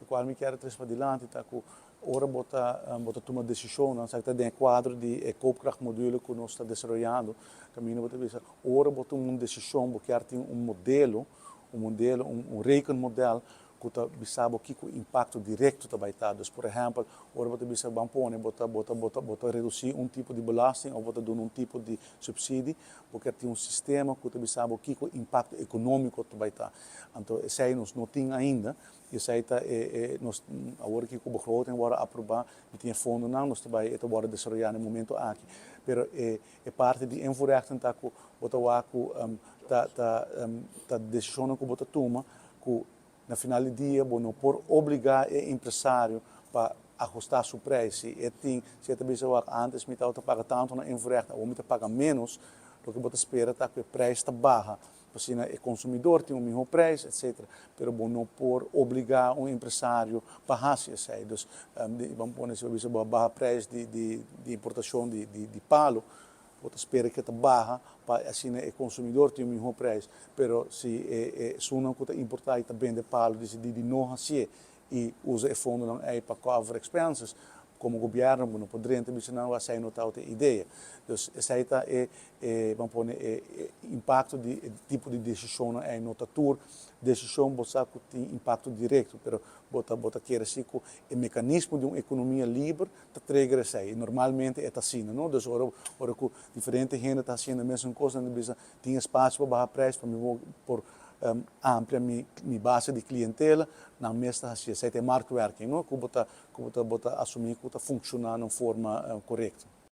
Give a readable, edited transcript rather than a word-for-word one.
qual me quer três para adiante, tá com ora bota tomar decisão, não sei que tem quadro de koopkrachtmodule que nós está desenvolvendo, caminho bota bisa, ora bota uma decisão, porque tem um rekenmodel que está bisabo que o impacto direto também está. Dus, por exemplo, ora bota bisa bampone, bota reduzir um tipo de belasting ou bota dar um tipo de subsídio, porque tem um sistema que está bisabo que o impacto econômico também está. Então, esse aí nós não tem ainda. E sei que nós agora que o begroting wordt aprovar, we tem fundo não, nós também это wordt desenvolver no momento aqui. Pero parte de invoerrechten tá com bota waku tá decisão que bota toma que na final do dia não por obrigar o empresário para ajustar seu preço. E tem se também se antes me tá paga tanto na invoerrechten, ou me tá paga menos do que bota espera tá que o preço está baixa. Assim, o consumidor tem o mesmo preço, etc. Mas não por obrigar um empresário a pagar isso aí. Então, vamos pôr se você baixar o preço de importação de palo, você espera que está baixa, para assim o consumidor tem o mesmo preço. Mas se não está importar e está vender palo, de não assim e usa o fundo não é para cover expenses, como governo não poderia também não vai não tal ideia. Então, essa aí vamos pôr impacto de tipo de decisão é no tatur, decisão você tem impacto direto, mas bota quer assim que o mecanismo de uma economia livre está trigger aí. Normalmente é assim, não? Então, ora que diferente gente está fazendo a mesma coisa, tem espaço para baixar preço, para por amplia minha base de clientela, na mesa assim, essa é marketwerking, não? Que bota assumir que está funcionando de forma correta.